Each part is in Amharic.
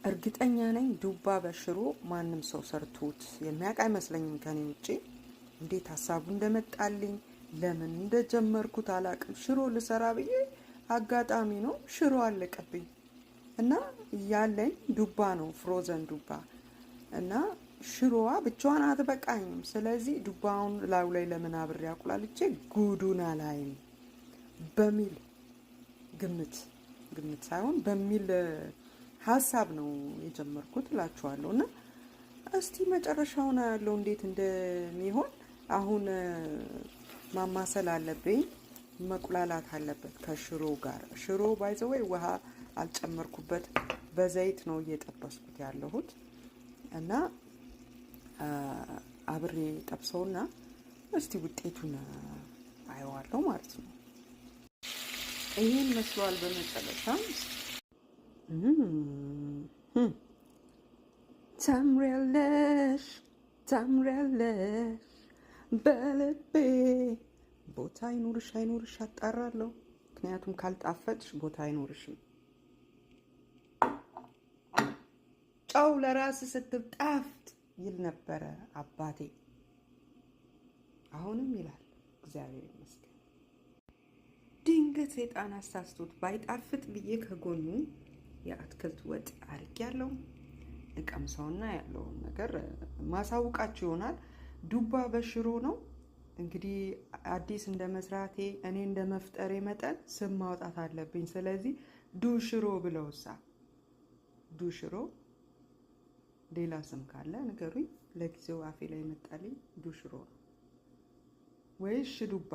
እርግጠኛ ነኝ ዱባ በሽሮ ማንም ሰው ሰርቶት የሚያውቅ አይመስለኝም ከኔ ውጪ። እንዴት ሀሳቡ እንደመጣልኝ ለምን እንደጀመርኩት አላቅም። ሽሮ ልሰራ ብዬ አጋጣሚ ነው ሽሮ አለቀብኝ እና ያለኝ ዱባ ነው፣ ፍሮዘን ዱባ እና ሽሮዋ ብቻዋን አትበቃኝም። ስለዚህ ዱባውን ላዩ ላይ ለምን አብሬ አቁላልቼ ጉዱን አላይም በሚል ግምት ሳይሆን በሚል ሀሳብ ነው የጀመርኩት እላችኋለሁ። እና እስቲ መጨረሻውን ያለው እንዴት እንደሚሆን አሁን ማማሰል አለብኝ፣ መቁላላት አለበት ከሽሮ ጋር። ሽሮ ባይ ዘ ወይ ውሃ አልጨመርኩበት፣ በዘይት ነው እየጠበስኩት ያለሁት እና አብሬ ጠብሰውና እስቲ ውጤቱን አየዋለሁ ማለት ነው። ይሄን መስሏል በመጨረሻም ታምሪያለሽ በልቤ ቦታ አይኖርሽ አይኖርሽ አጣራለሁ። ምክንያቱም ካልጣፈጥሽ ቦታ አይኖርሽም። ጨው ለራስ ስትጣፍጥ ይል ነበረ አባቴ፣ አሁንም ይላል። እግዚአብሔር ይመስገን። ድንገት ሰይጣን አሳስቶት ባይጣፍጥ ብዬ ከጎኑ የአትክልት ወጥ አድርጌያለሁ። እቀምሰውና ያለውን ነገር ማሳውቃችሁ ይሆናል። ዱባ በሽሮ ነው እንግዲህ። አዲስ እንደ መስራቴ እኔ እንደ መፍጠሬ መጠን ስም ማውጣት አለብኝ። ስለዚህ ዱሽሮ ብለውሳ ዱሽሮ፣ ሌላ ስም ካለ ንገሩኝ። ለጊዜው አፌ ላይ መጣልኝ ዱሽሮ ነው ወይ ሽዱባ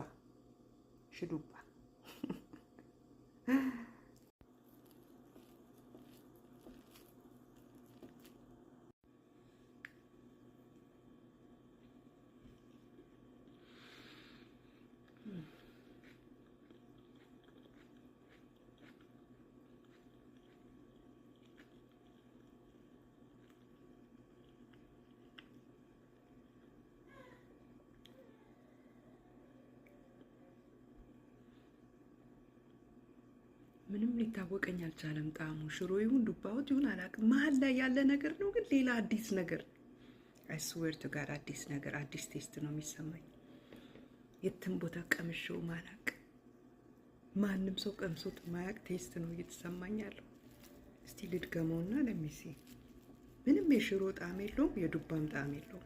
ምንም ሊታወቀኝ አልቻለም ጣዕሙ። ሽሮ ይሁን ዱባዎት ይሁን አላውቅም። መሀል ላይ ያለ ነገር ነው ግን ሌላ አዲስ ነገር። አይ ስዌር ቱ ጋር አዲስ ነገር፣ አዲስ ቴስት ነው የሚሰማኝ። የትም ቦታ ቀምሼው ማላቅ፣ ማንም ሰው ቀምሶት ማያቅ ቴስት ነው እየተሰማኝ ያለው። እስቲ ልድገመውና ለሚሲ ምንም የሽሮ ጣዕም የለውም፣ የዱባም ጣዕም የለውም።